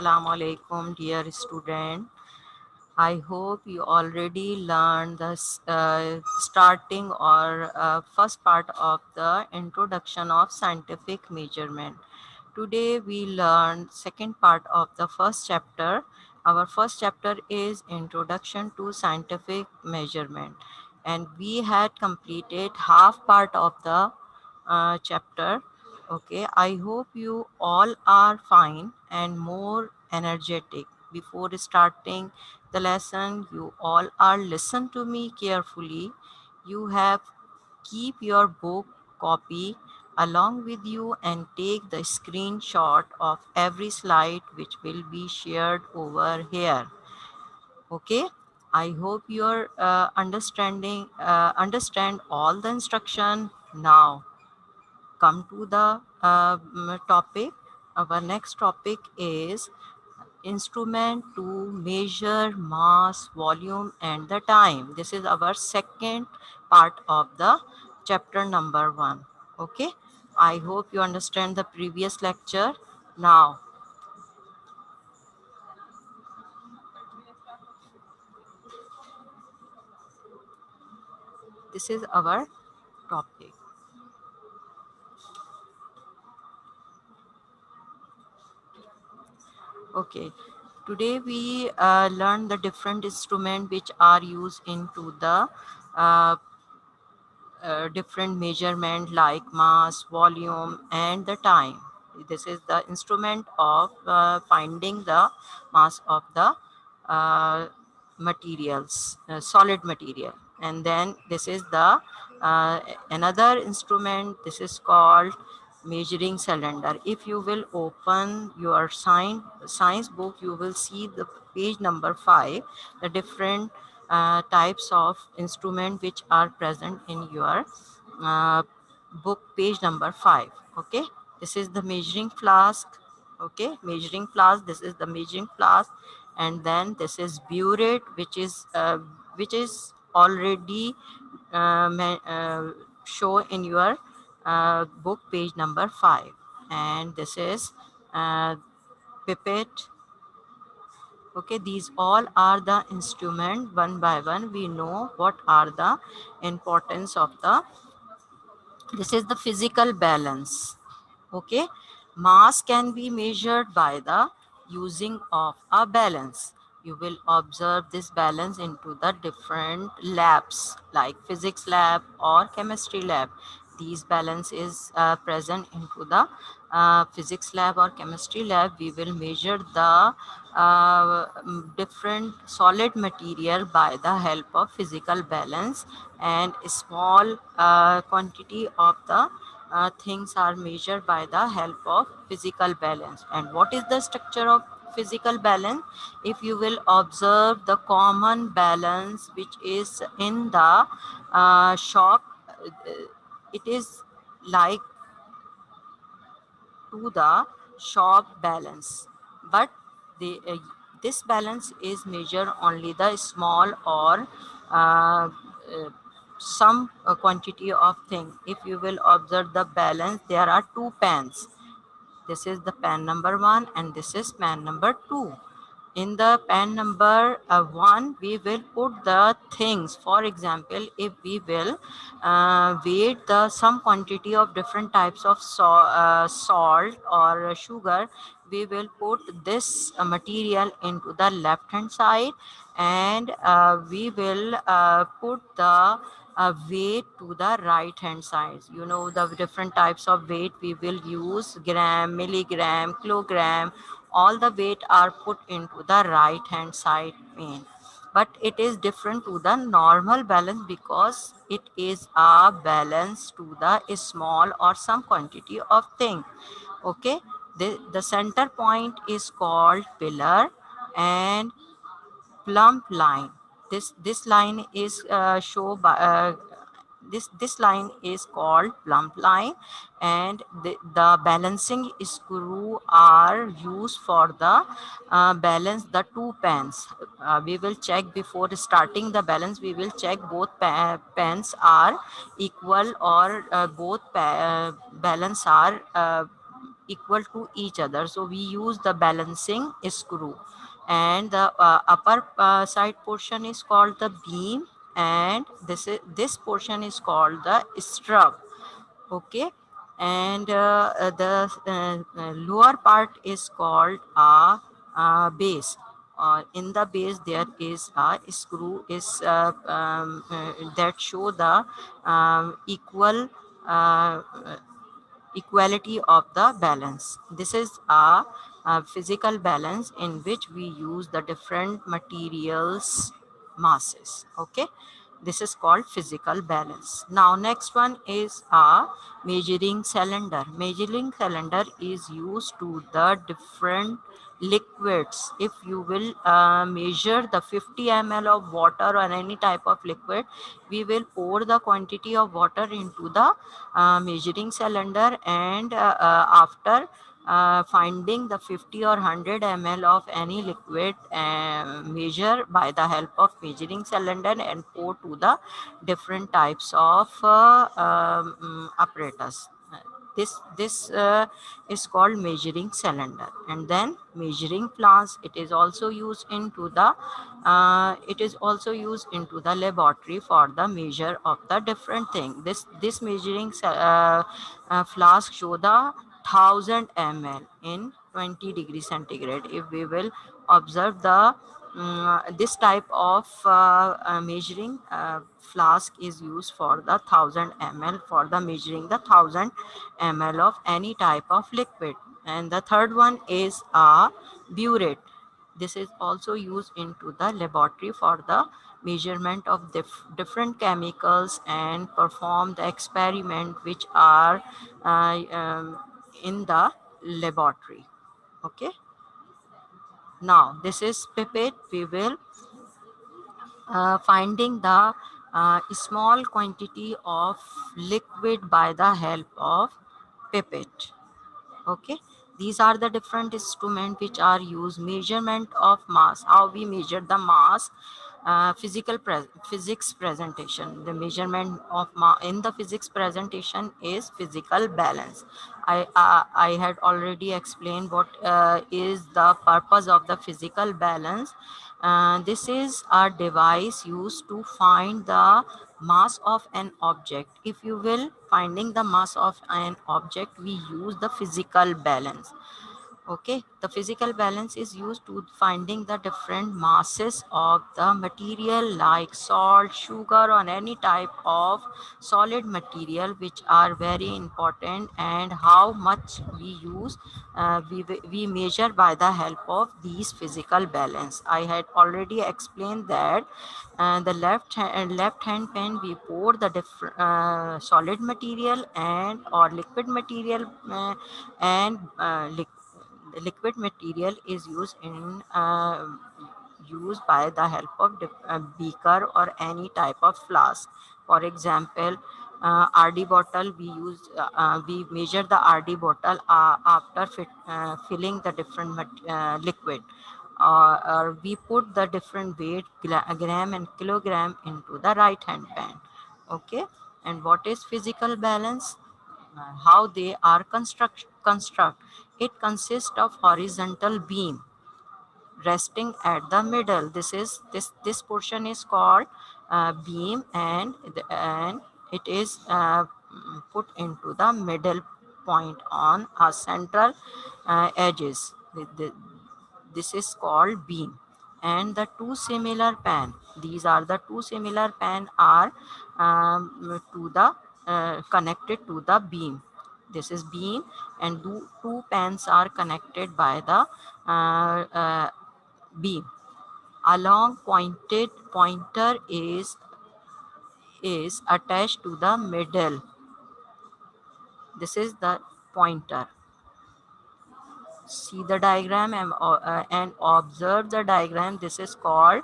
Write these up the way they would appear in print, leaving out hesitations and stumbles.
Assalamu alaikum, dear student. I hope you already learned the starting or first part of the introduction of scientific measurement. Today we learn second part of the first chapter. Our first chapter is Introduction to Scientific Measurement, and we had completed half part of the chapter. Okay, I hope you all are fine and more energetic. Before starting the lesson, you all are listen to me carefully. You have keep your book copy along with you and take the screenshot of every slide which will be shared over here. Okay, I hope you're understand all the instruction. Now come to the topic. Our next topic is instrument to measure mass, volume, and the time. This is our second part of the chapter number 1. Okay, I hope you understand the previous lecture. Now, this is our topic. Okay, today we learn the different instruments which are used into the uh, different measurement like mass, volume, and the time. This is the instrument of finding the mass of the uh, materials, solid material. And then this is the another instrument. This is called measuring cylinder. If you will open your science book, you will see the page number 5, the different types of instrument which are present in your uh, book, page number 5. Okay, this is the measuring flask. Okay, measuring flask, this is the measuring flask. And then this is burette, which is already show in your book, page number 5. And this is uh, pipette. Okay, these all are the instrument. One by one we know what are the importance of the. This is the physical balance. Okay, mass can be measured by the using of a balance. You will observe this balance into the different labs like physics lab or chemistry lab. These balance is present into the physics lab or chemistry lab. We will measure the different solid material by the help of physical balance, and small quantity of the things are measured by the help of physical balance. And what is the structure of physical balance? If you will observe the common balance which is in the shop, it is like to the shop balance, but this balance is measure only the small or some quantity of thing. If you will observe the balance, there are two pans. This is the pan number 1 and this is pan number 2. In the pan number 1, we will put the things. For example, if we will weight the some quantity of different types of salt or sugar, we will put this material into the left hand side, and we will put the weight to the right hand side. You know the different types of weight we will use: gram, milligram, kilogram. All the weight are put into the right hand side pane, but it is different to the normal balance because it is a balance to the small or some quantity of thing. Okay, the center point is called pillar and plumb line. This line is show by this line is called plumb line, and the balancing screw are used for the balance the two pans. We will check before starting the balance. We will check both pans are equal or both balance are equal to each other, so we use the balancing screw. And the upper side portion is called the beam, and this portion is called the strub. Okay. And the lower part is called a base. In the base there is a screw is that show the equal uh, equality of the balance. This is a physical balance in which we use the different materials masses. Okay, this is called physical balance. Now next one is a measuring cylinder. Measuring cylinder is used to the different liquids. If you will measure the 50 ml of water or any type of liquid, we will pour the quantity of water into the measuring cylinder, and after finding the 50 or 100 ml of any liquid, measure by the help of measuring cylinder and pour to the different types of apparatus. This is called measuring cylinder. And then measuring flask, it is also used into the laboratory for the measure of the different thing. This measuring flask show the 1000 ml in 20 degrees centigrade. If we will observe the this type of measuring flask is used for the 1000 ml, for the measuring the 1000 ml of any type of liquid. And the third one is a burette. This is also used into the laboratory for the measurement of different chemicals and perform the experiment which are in the laboratory. Okay. Now this is pipette. We will finding the small quantity of liquid by the help of pipette. Okay, these are the different instruments which are used. Measurement of mass, how we measure the mass. Physics presentation, the measurement of in the physics presentation is physical balance. I had already explained what is the purpose of the physical balance. This is a device used to find the mass of an object. If you will finding the mass of an object, we use the physical balance. Okay, the physical balance is used to finding the different masses of the material like salt, sugar, or any type of solid material which are very important, and how much we use. We measure by the help of these physical balance. I had already explained that the left hand pen we pour the different solid material and or liquid material, and the liquid material is used by the help of beaker or any type of flask. For example, RD bottle we measure the RD bottle after filling the different liquid. Or we put the different weight gram and kilogram into the right hand pan. Okay. And what is physical balance? How they are construct. It consists of horizontal beam resting at the middle. This portion is called beam, and it is put into the middle point on a central edges. This is called beam. And the two similar pan, these are the two similar pan are to the connected to the beam. This is beam, and two pans are connected by the beam. A long pointed pointer is attached to the middle. This is the pointer. See the diagram and observe the diagram. This is called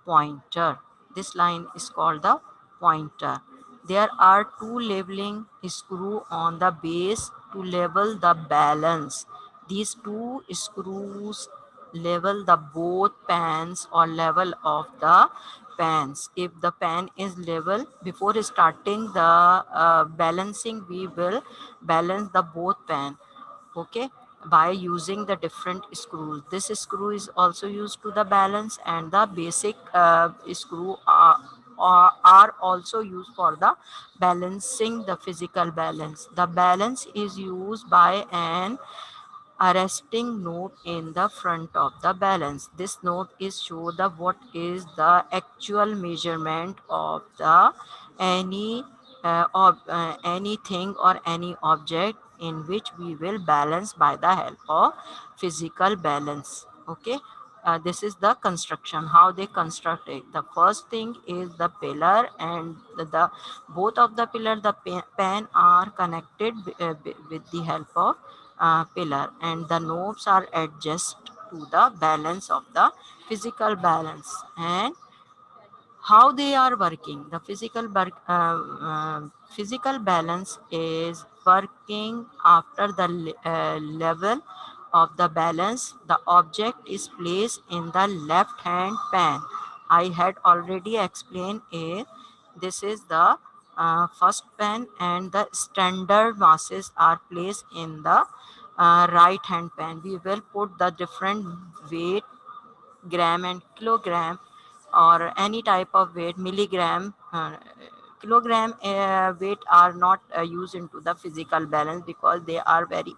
pointer. This line is called the pointer. There are two leveling screw on the base to level the balance. These two screws level the both pans or level of the pans. If the pan is level, before starting the balancing, we will balance the both pan. okay, by using the different screws. This screw is also used to the balance, and the basic screw are also used for the balancing the physical balance. The balance is used by an a resting knob in the front of the balance. This knob is show the what is the actual measurement of the any anything or any object in which we will balance by the help of physical balance. Okay. This is the construction, how they construct it. The first thing is the pillar, and the both of the pillar, the pan are connected with the help of pillar, and the knobs are adjust to the balance of the physical balance. And how they are working, the physical balance is working after the level of the balance. The object is placed in the left hand pan. I had already explained it. This is the first pan, and the standard masses are placed in the right hand pan. We will put the different weight, gram and kilogram, or any type of weight, milligram, kilogram weight are not used into the physical balance because they are very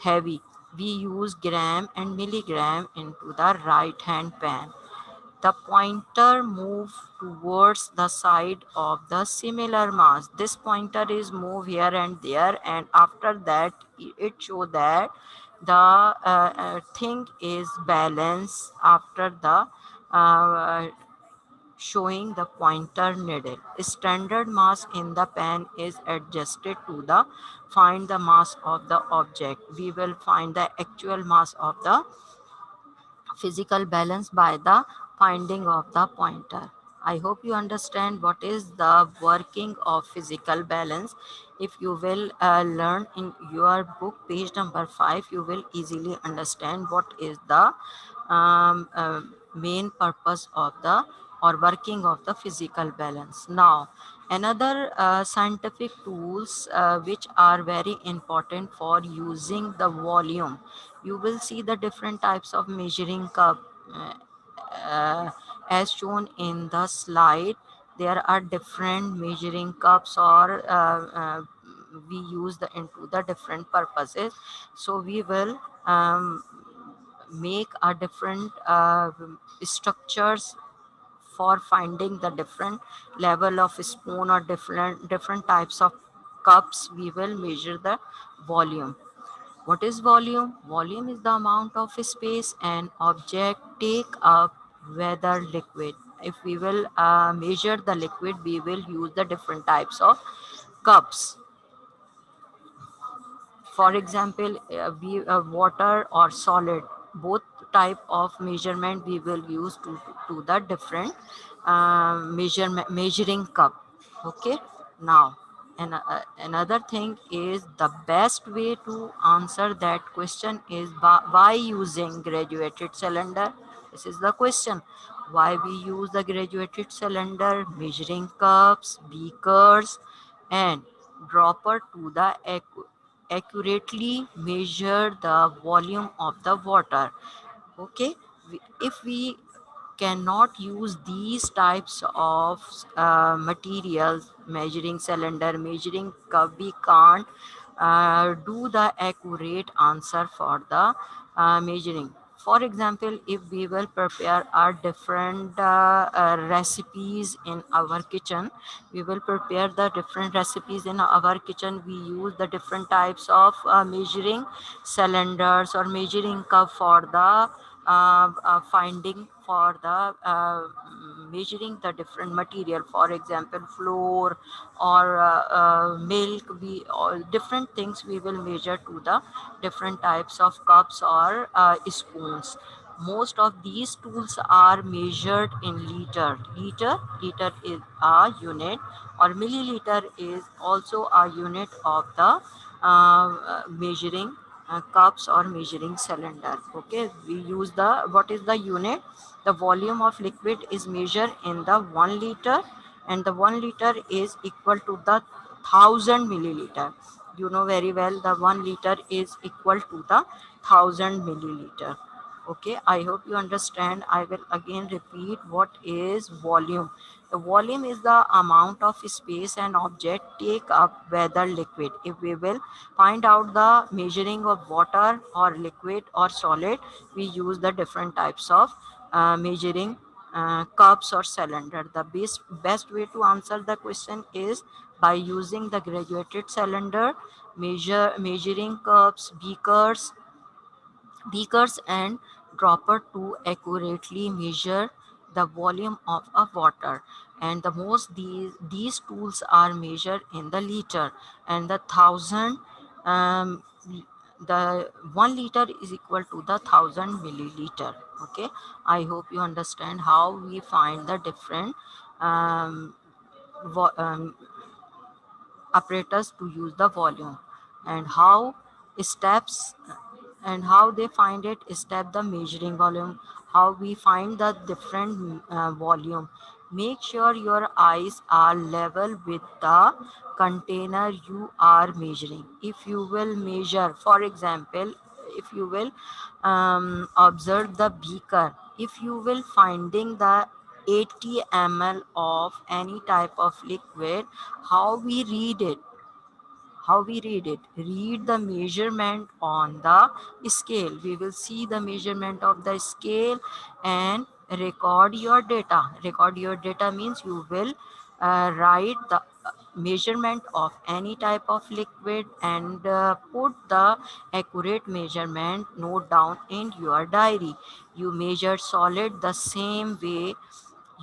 heavy. We use gram and milligram into the right hand pan. The pointer move towards the side of the similar mass. This pointer is move here and there, and after that it show that the thing is balanced after the uh, showing the pointer needle. Standard mass in the pan is adjusted to the find the mass of the object. We will find the actual mass of the physical balance by the finding of the pointer. I hope you understand what is the working of physical balance. If you will learn in your book, page number 5, you will easily understand what is the um, uh, main purpose of the or working of the physical balance. Now, another scientific tools which are very important for using the volume. You will see the different types of measuring cup uh, as shown in the slide. There are different measuring cups, or we use the into the different purposes. So we will make a different structures for finding the different level of spoon, or different types of cups. We will measure the volume. What is volume? Volume is the amount of space an object take up, whether liquid. If we will measure the liquid, we will use the different types of cups. For example, water or solid, both type of measurement we will use to the different measuring cup. Okay. Now, another thing is the best way to answer that question is by using graduated cylinder. This is the question. Why we use the graduated cylinder, measuring cups, beakers, and dropper to the accurately measure the volume of the water. Okay. If we cannot use these types of materials, measuring cylinder, measuring cup, we can't do the accurate answer for the measuring. For example, if we will prepare our different recipes in our kitchen, we will prepare the different recipes in our kitchen. We use the different types of measuring cylinders or measuring cup for the finding for the measuring the different material. For example, flour or milk, we all different things we will measure to the different types of cups or spoons. Most of these tools are measured in liter is a unit, or milliliter is also a unit of the measuring cups or measuring cylinder. Okay, we use the what is the unit. The volume of liquid is measured in the 1 liter, and the 1 liter is equal to the 1000 milliliter. You know very well the 1 liter is equal to the 1000 milliliter. Okay, I hope you understand. I will again repeat what is volume. The volume is the amount of space an object take up, whether liquid. If we will find out the measuring of water or liquid or solid, we use the different types of measuring cups or cylinder. The best way to answer the question is by using the graduated cylinder, measuring cups, beakers and dropper to accurately measure the volume of a water. And the most these tools are measured in the liter, and the thousand um, the 1 liter is equal to the 1000 milliliter. Okay, I hope you understand how we find the different um, vo- um, apparatus to use the volume, and how steps and how they find it step the measuring volume, how we find the different volume. Make sure your eyes are level with the container you are measuring. If you will measure, for example, if you will observe the beaker, if you will finding the 80 ml of any type of liquid, how we read it, read the measurement on the scale. We will see the measurement of the scale and record your data means you will write the measurement of any type of liquid and put the accurate measurement note down in your diary. You measure solid the same way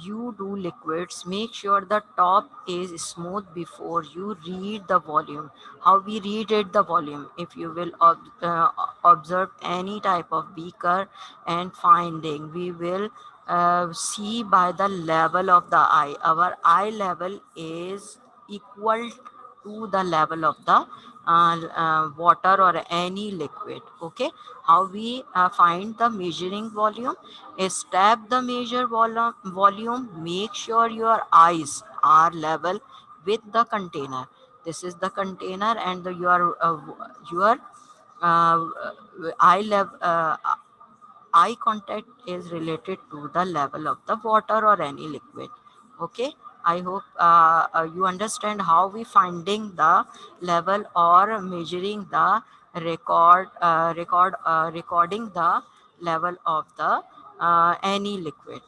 you do liquids. Make sure the top is smooth before you read the volume. How we read it the volume? If you will observe any type of beaker and finding, we will see by the level of the eye. Our eye level is equal to the level of the water or any liquid. Okay, how we find the measuring volume? Step the measure volume. Make sure your eyes are level with the container. This is the container, and your uh, eye level eye contact is related to the level of the water or any liquid. Okay, I hope you understand how we finding the level or measuring the recording the level of the any liquid.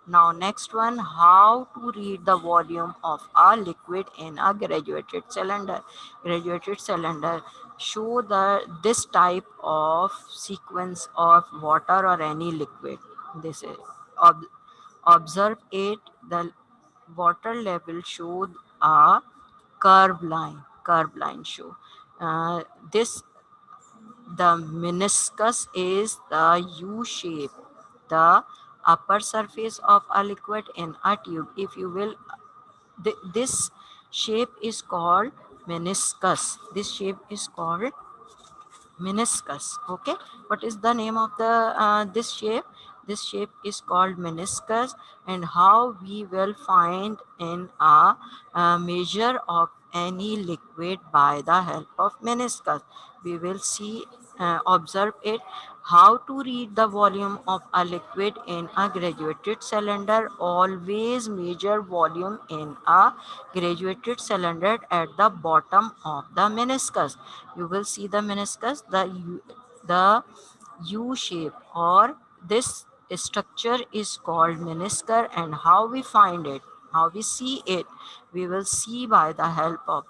Now next one, how to read the volume of a liquid in a graduated cylinder. Graduated cylinder show the this type of sequence of water or any liquid. This is ob, observe it. The water level showed a curve line show. This the meniscus is the U shape, the upper surface of a liquid in a tube. If you will, this shape is called meniscus. This shape is called meniscus. Okay, what is the name of the this shape? This shape is called meniscus. And how we will find in a measure of any liquid by the help of meniscus? We will see, observe it. How to read the volume of a liquid in a graduated cylinder? Always measure volume in a graduated cylinder at the bottom of the meniscus. You will see the meniscus, the U shape, or this structure is called meniscus. And how we find it, how we see it? We will see by the help of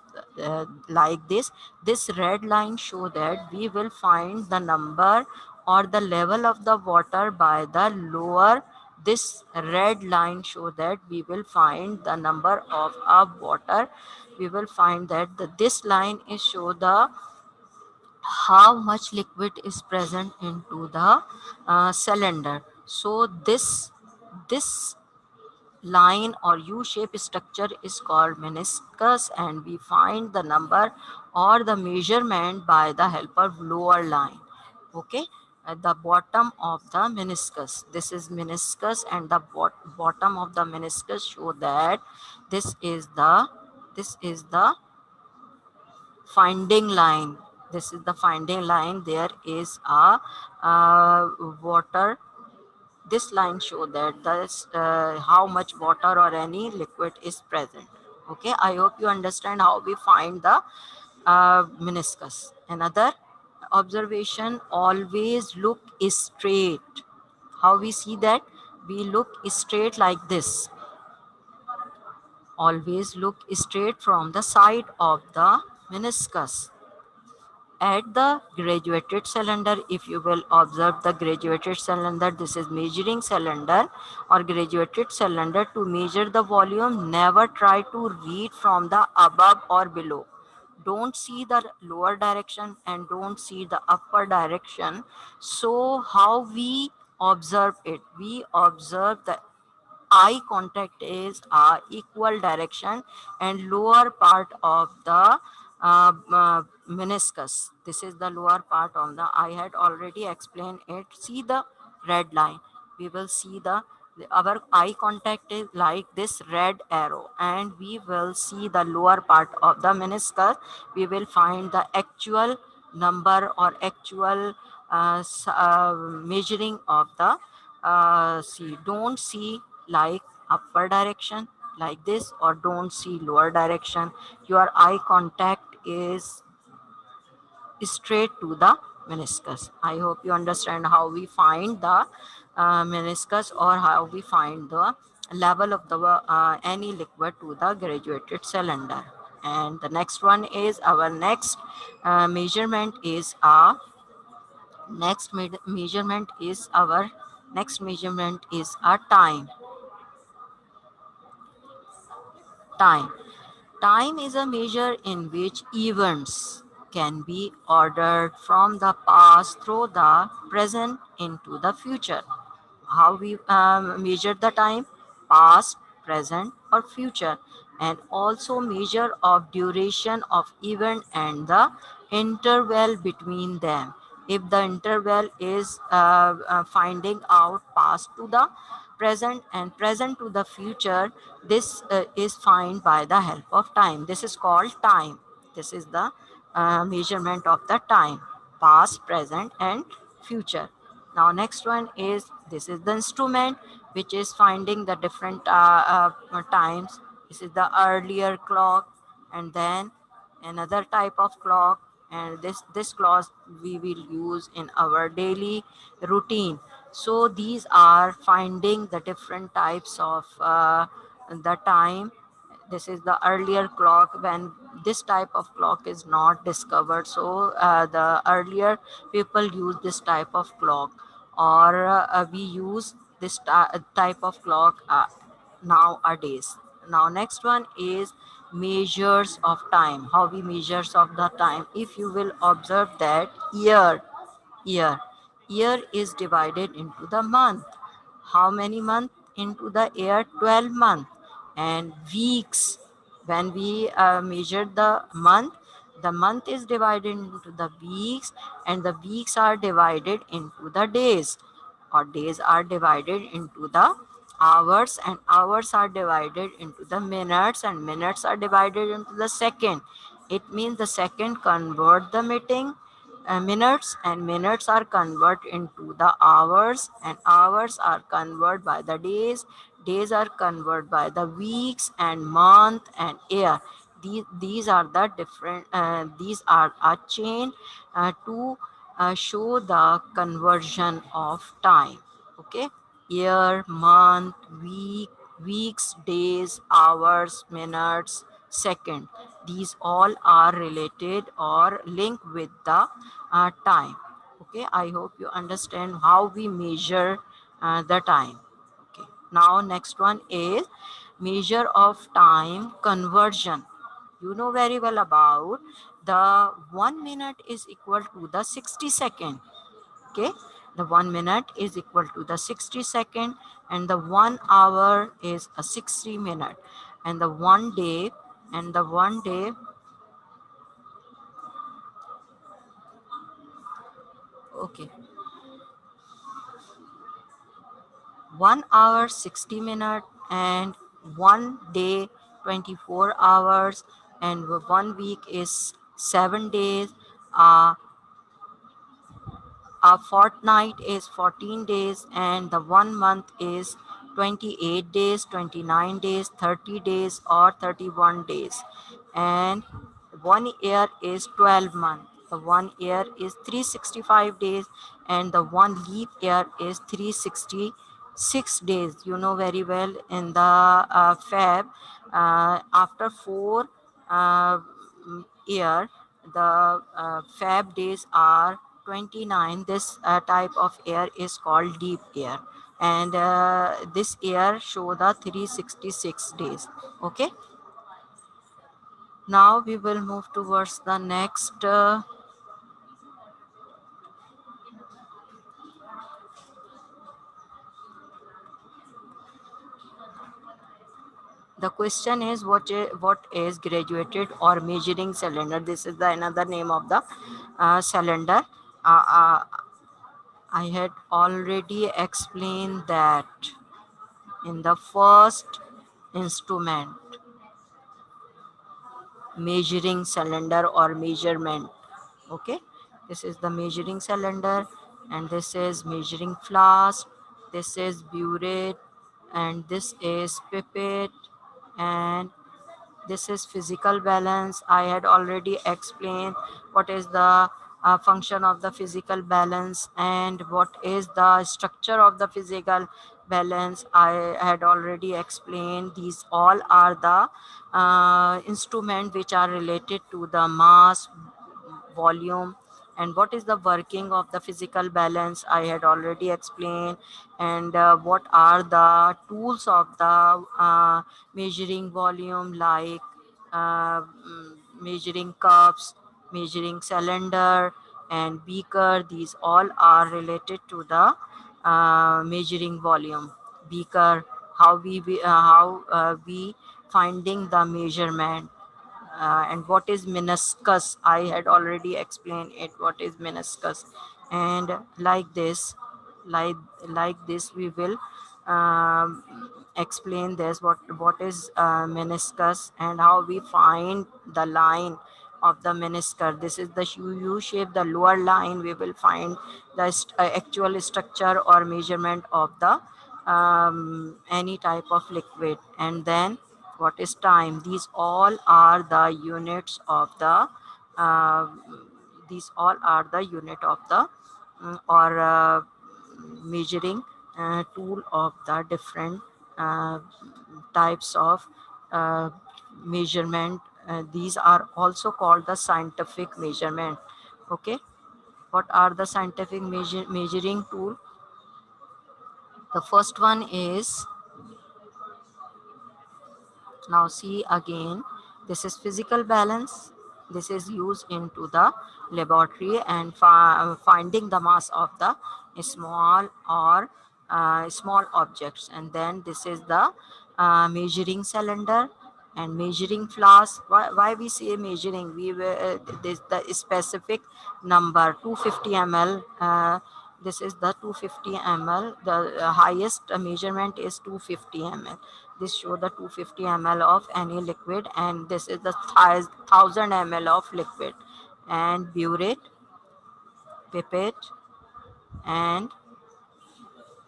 like this red line show that we will find the number or the level of the water by the lower. This red line show that we will find the number of water. We will find that this line is show the how much liquid is present into the cylinder. So this line or U-shaped structure is called meniscus, and we find the number or the measurement by the help of lower line. Okay, at the bottom of the meniscus. This is meniscus, and the bottom of the meniscus show that this is the finding line. This is the finding line. There is a water. This line show that this how much water or any liquid is present. Okay, I hope you understand how we find the meniscus. Another observation: always look straight. How we see that? We look straight like this. Always look straight from the side of the meniscus. At the graduated cylinder, if you will observe the graduated cylinder, this is measuring cylinder or graduated cylinder. To measure the volume, never try to read from the above or below. Don't see the lower direction and don't see the upper direction. So how we observe it? We observe the eye contact is equal direction and lower part of the meniscus. This is the lower part of the, I had already explained it. See the red line. We will see our eye contact is like this red arrow, and we will see the lower part of the meniscus. We will find the actual number or actual measuring of the see. Don't see like upper direction like this, or don't see lower direction. Your eye contact is straight to the meniscus. I hope you understand how we find the meniscus, or how we find the level of the any liquid to the graduated cylinder. And the next one is our next measurement is measurement is our next measurement is a time. Time is a measure in which events can be ordered from the past through the present into the future. How we measure the time: past, present, or future. And also measure of duration of event and the interval between them. If the interval is finding out past to the present and present to the future, this is found by the help of time. This is called time. This is the measurement of the time: past, present, and future. Now next one is, this is the instrument which is finding the different times. This is the earlier clock, and then another type of clock, and this clock we will use in our daily routine. So these are finding the different types of the time. This is the earlier clock, when this type of clock is not discovered, so the earlier people use this type of clock, or we use this type of clock nowadays. Now next one is measures of time. How we measures of the time? If you will observe that year year is divided into the month. How many month into the year? 12 month. And weeks, when we measure the month is divided into the weeks, and the weeks are divided into the days, or days are divided into the hours, and hours are divided into the minutes, and minutes are divided into the second. It means the second convert the meeting minutes, and minutes are converted into the hours, and hours are converted by the days are converted by the weeks and month and year. These are the different these are a chain to show the conversion of time. Okay, year, month, weeks, days, hours, minutes, second. These all are related or linked with the time. Okay, I hope you understand how we measure the time. Okay, now next one is measure of time conversion. You know very well about the 1 minute is equal to the 60 second. Okay, the 1 minute is equal to the 60 second, and the 1 hour is a 60 minute, and the 1 day, and the 1 day. Okay, 1 hour 60 minute, and 1 day 24 hours, and 1 week is 7 days. uh, a fortnight is 14 days, and the 1 month is 28 days, 29 days, 30 days, or 31 days. And 1 year is 12 months. The 1 year is 365 days, and the one leap year is 366 days. You know very well in the Feb, after 4 year, the Fab days are 29. This type of year is called leap year, and this year show the 366 days. Okay, now we will move towards the next. The question is, what is graduated or measuring cylinder? This is the another name of the cylinder. uh, uh, I had already explained that in the first instrument, measuring cylinder or measurement. Okay, this is the measuring cylinder, and this is measuring flask, this is burette, and this is pipette, and this is physical balance. I had already explained what is the function of the physical balance and what is the structure of the physical balance. I had already explained these all are the instruments which are related to the mass, volume, and what is the working of the physical balance. I had already explained. And what are the tools of the measuring volume, like measuring cups, measuring cylinder, and beaker. These all are related to the measuring volume. Beaker, how we finding the measurement. And what is meniscus? I had already explained it, what is meniscus. And like like this we will um, explain this, what is meniscus, and how we find the line of the meniscus. This is the U shape, the lower line. We will find the actual structure or measurement of the any type of liquid. And then what is time? These all are the units of the uh, these all are the unit of the or measuring tool of the different uh, types of uh, measurement. These are also called the scientific measurement. Okay, what are the scientific measuring tool? The first one is, now see again, this is physical balance. This is used into the laboratory and finding the mass of the small or small objects. And then this is the measuring cylinder and measuring flask. Why we say measuring? We this the specific number 250 ml. This is the 250 ml. The highest measurement is 250 ml. This show the 250 ml of any liquid, and this is the 1000 ml of liquid. And burette, pipette, and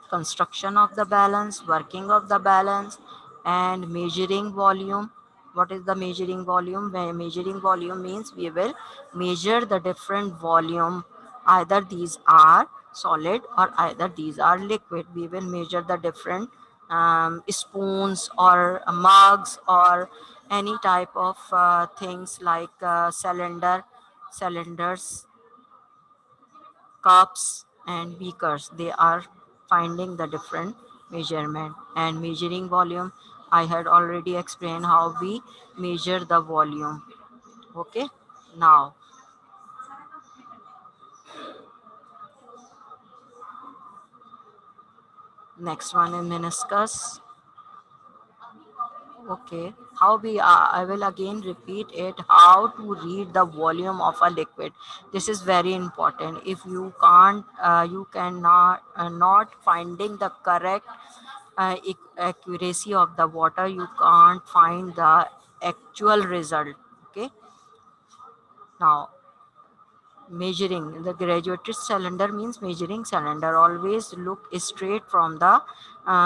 construction of the balance, working of the balance, and measuring volume. What is the measuring volume? Measuring volume means we will measure the different volume. Either these are solid or either these are liquid. We will measure the different spoons or mugs or any type of things like cylinders, cups, and beakers. They are finding the different measurement. And measuring volume, I had already explained how we measure the volume. Okay, now next one is meniscus. Okay, how we I will again repeat it, how to read the volume of a liquid. This is very important. If you can't you cannot not finding the correct accuracy of the water, you can't find the actual result. Okay, Now, measuring the graduated cylinder means measuring cylinder. Always look straight from the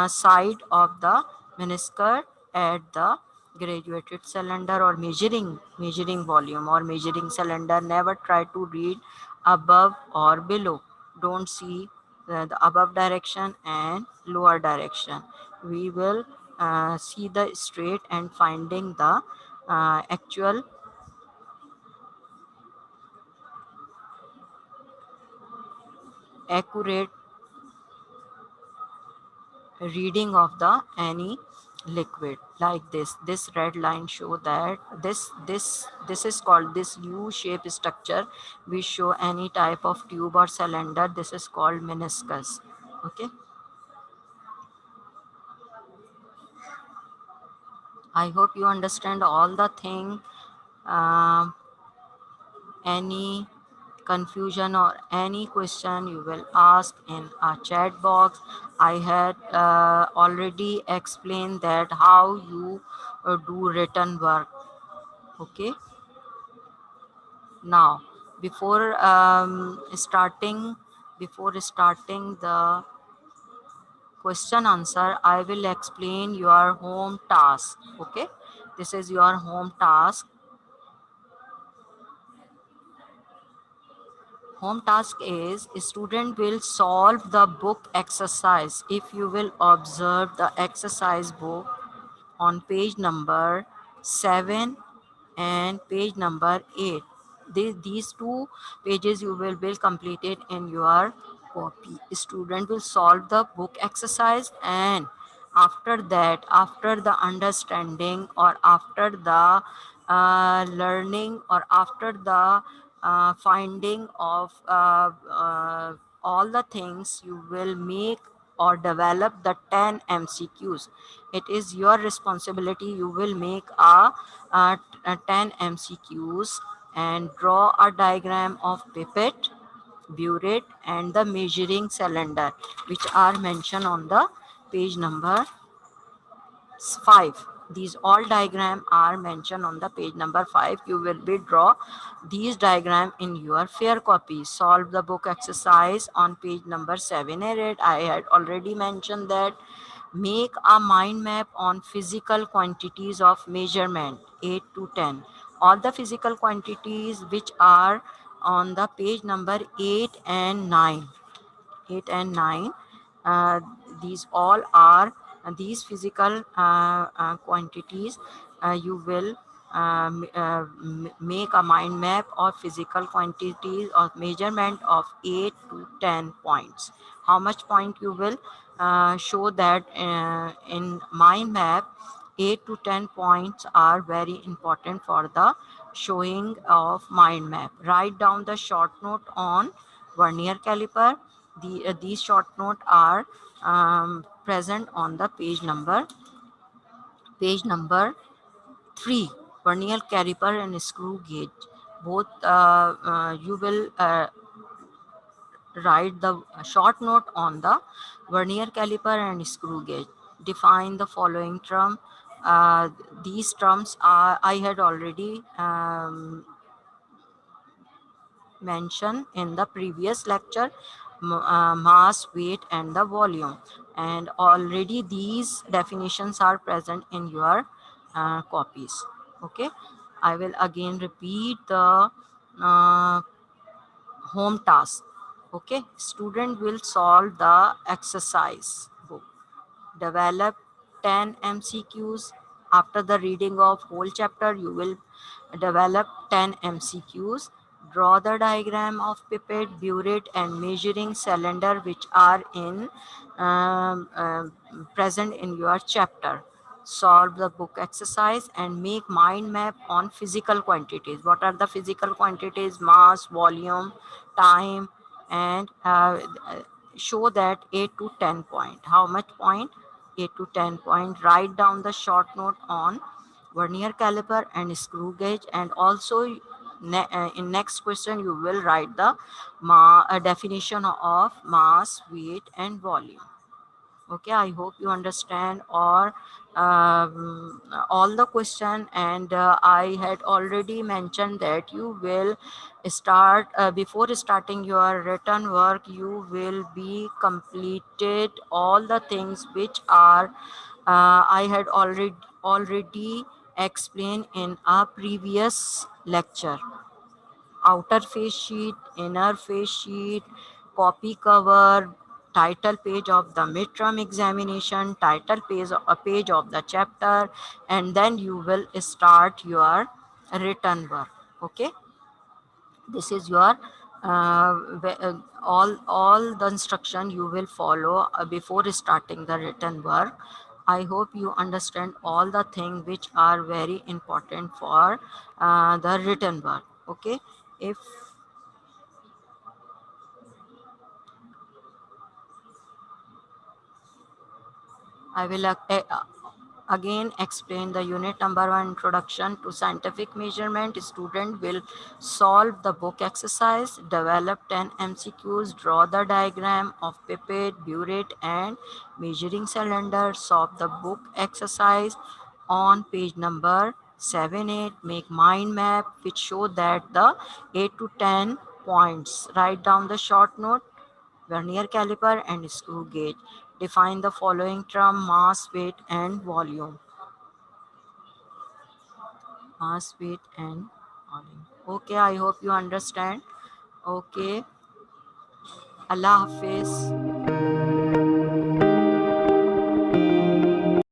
side of the meniscus at the graduated cylinder, or measuring volume or measuring cylinder. Never try to read above or below. Don't see the above direction and lower direction. We will see the straight and finding the actual accurate reading of the any liquid. Like this red line show that this is called, this U shape structure we show any type of tube or cylinder. This is called meniscus. Okay, I hope you understand all the thing. um, any confusion or any question you will ask in a chat box. I had already explained that how you do written work. Okay, now before starting the question answer, I will explain your home task. Okay, this is your home task. Home task is student will solve the book exercise. If you will observe the exercise book on page number 7 and page number 8. These two pages you will complete it in your copy. Student will solve the book exercise, and after that, after the understanding or after the learning or after the finding of all the things, you will make or develop the 10 MCQs. It is your responsibility. You will make a 10 MCQs and draw a diagram of pipette, burette, and the measuring cylinder, which are mentioned on the page number 5. These all diagram are mentioned on the page number 5. You will be draw these diagram in your fair copy. Solve the book exercise on page number 7 and 8. I had already mentioned that. Make a mind map on physical quantities of measurement 8 to 10. All the physical quantities which are on the page number 8 and 9. 8 and 9, uh, these all are these physical quantities. You will make a mind map of physical quantities of measurement of 8 to 10 points. How much point you will show that in mind map? 8 to 10 points are very important for the showing of mind map. Write down the short note on vernier caliper. These short note are present on the page number 3. Vernier caliper and screw gauge. Both you will write the short note on the vernier caliper and screw gauge. Define the following term. Uh, these terms are I had already mentioned in the previous lecture. Mass, weight, and the volume, and already these definitions are present in your copies. Okay, I will again repeat the uh, home task. Okay, student will solve the exercise book. Develop 10 MCQs. After the reading of whole chapter, you will develop 10 MCQs. Draw the diagram of pipette, burette, and measuring cylinder, which are in present in your chapter. Solve the book exercise and make mind map on physical quantities. What are the physical quantities? Mass, volume, time, and show that 8 to 10 point. How much point? 8 to 10 point. Write down the short note on vernier caliper and screw gauge, and also in next question you will write the definition of mass, weight, and volume. Okay, I hope you understand, or all the question, and I had already mentioned that you will start before starting your written work, you will be completed all the things which are I had already explained in a previous lecture. Outer face sheet, inner face sheet, copy cover, title page of the midterm examination, title page, a page of the chapter, and then you will start your written work. Okay, this is your all the instruction you will follow before starting the written work. I hope you understand all the things which are very important for the written work. Okay, if I will again explain the unit number one, introduction to scientific measurement. Student will solve the book exercise, develop 10 MCQs, draw the diagram of pipette, burette and measuring cylinder, solve the book exercise on page number 7, 8, make mind map which show that the 8 to 10 points. Write down the short note, vernier caliper and screw gauge. Define the following term: mass, weight and volume. Mass, weight and volume. Okay, I hope you understand. Okay, Allah Hafiz.